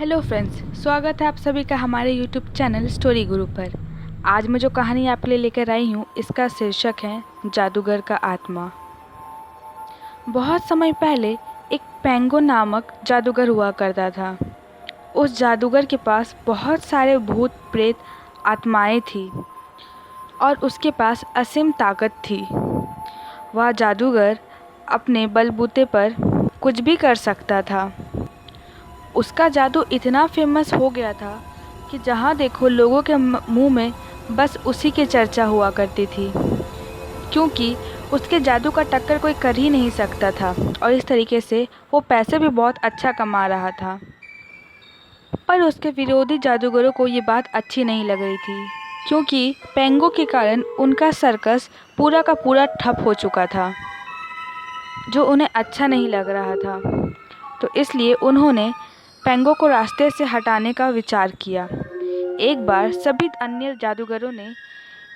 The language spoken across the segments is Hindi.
हेलो फ्रेंड्स, स्वागत है आप सभी का हमारे यूट्यूब चैनल स्टोरी गुरु पर। आज मैं जो कहानी आपके लिए लेकर आई हूँ, इसका शीर्षक है जादूगर का आत्मा। बहुत समय पहले एक पेंगो नामक जादूगर हुआ करता था। उस जादूगर के पास बहुत सारे भूत प्रेत आत्माएं थी और उसके पास असीम ताकत थी। वह जादूगर अपने बलबूते पर कुछ भी कर सकता था। उसका जादू इतना फेमस हो गया था कि जहाँ देखो लोगों के मुंह में बस उसी की चर्चा हुआ करती थी, क्योंकि उसके जादू का टक्कर कोई कर ही नहीं सकता था और इस तरीके से वो पैसे भी बहुत अच्छा कमा रहा था। पर उसके विरोधी जादूगरों को ये बात अच्छी नहीं लग रही थी, क्योंकि पेंगो के कारण उनका सर्कस पूरा का पूरा ठप हो चुका था, जो उन्हें अच्छा नहीं लग रहा था। तो इसलिए उन्होंने पेंगो को रास्ते से हटाने का विचार किया। एक बार सभी अन्य जादूगरों ने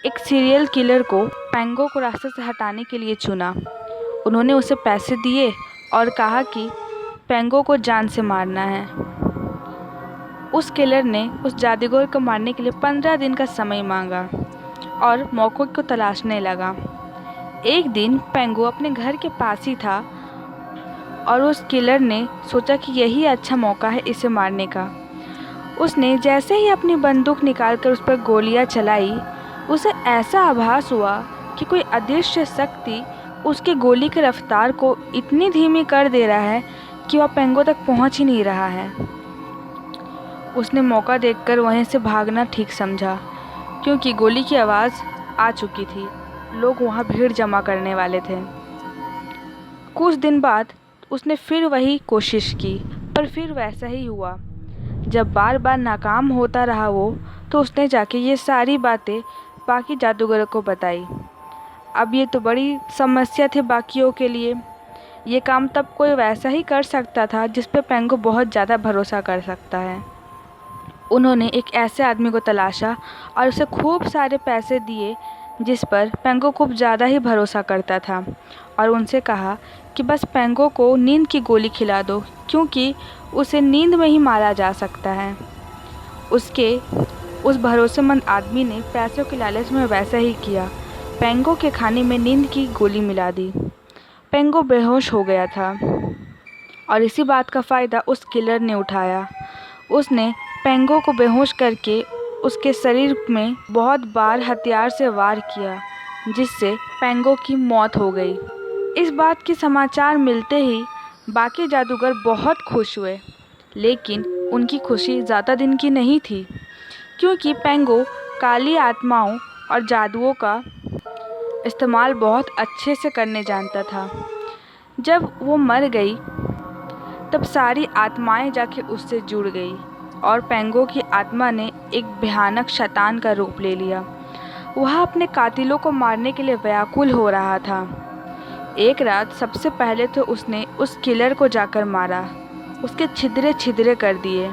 एक सीरियल किलर को पेंगो को रास्ते से हटाने के लिए चुना। उन्होंने उसे पैसे दिए और कहा कि पेंगो को जान से मारना है। उस किलर ने उस जादूगर को मारने के लिए 15 दिन का समय मांगा और मौक़ों को तलाशने लगा। एक दिन पेंगो अपने घर के पास ही था और उस किलर ने सोचा कि यही अच्छा मौका है इसे मारने का। उसने जैसे ही अपनी बंदूक निकालकर उस पर गोलियां चलाई, उसे ऐसा आभास हुआ कि कोई अदृश्य शक्ति उसके गोली की रफ्तार को इतनी धीमी कर दे रहा है कि वह पेंगो तक पहुंच ही नहीं रहा है। उसने मौका देखकर वहीं से भागना ठीक समझा, क्योंकि गोली की आवाज़ आ चुकी थी। लोग वहां भीड़ जमा करने वाले थे। कुछ दिन बाद उसने फिर वही कोशिश की, पर फिर वैसा ही हुआ। जब बार बार नाकाम होता रहा वो, तो उसने जाके ये सारी बातें बाकी जादूगरों को बताई। अब ये तो बड़ी समस्या थी बाकियों के लिए। ये काम तब कोई वैसा ही कर सकता था जिस पे पेंगो बहुत ज़्यादा भरोसा कर सकता है। उन्होंने एक ऐसे आदमी को तलाशा और उसे खूब सारे पैसे दिए जिस पर पेंगो खूब ज़्यादा ही भरोसा करता था, और उनसे कहा कि बस पेंगो को नींद की गोली खिला दो, क्योंकि उसे नींद में ही मारा जा सकता है। उस भरोसेमंद आदमी ने पैसों के लालच में वैसा ही किया। पेंगो के खाने में नींद की गोली मिला दी। पेंगो बेहोश हो गया था और इसी बात का फ़ायदा उस किलर ने उठाया। उसने पेंगो को बेहोश करके उसके शरीर में बहुत बार हथियार से वार किया, जिससे पेंगो की मौत हो गई। इस बात के समाचार मिलते ही बाकी जादूगर बहुत खुश हुए, लेकिन उनकी खुशी ज़्यादा दिन की नहीं थी, क्योंकि पेंगो काली आत्माओं और जादुओं का इस्तेमाल बहुत अच्छे से करने जानता था। जब वो मर गई, तब सारी आत्माएं जाके उससे जुड़ गई और पेंगो की आत्मा ने एक भयानक शैतान का रूप ले लिया। वह अपने कातिलों को मारने के लिए व्याकुल हो रहा था। एक रात सबसे पहले तो उसने उस किलर को जाकर मारा, उसके छिद्रे छिद्रे कर दिए।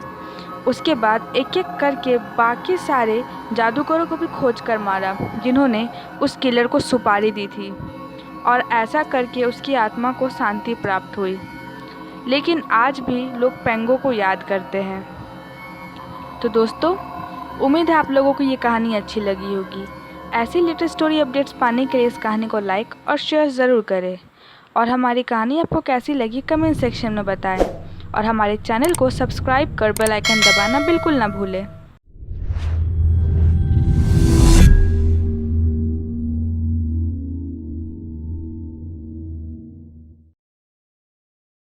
उसके बाद एक एक करके बाकी सारे जादूगरों को भी खोज कर मारा जिन्होंने उस किलर को सुपारी दी थी, और ऐसा करके उसकी आत्मा को शांति प्राप्त हुई। लेकिन आज भी लोग पेंगो को याद करते हैं। तो दोस्तों, उम्मीद है आप लोगों को ये कहानी अच्छी लगी होगी। ऐसी लेटेस्ट स्टोरी अपडेट्स पाने के लिए इस कहानी को लाइक और शेयर ज़रूर करें, और हमारी कहानी आपको कैसी लगी कमेंट सेक्शन में बताएं, और हमारे चैनल को सब्सक्राइब कर बेल आइकन दबाना बिल्कुल ना भूलें।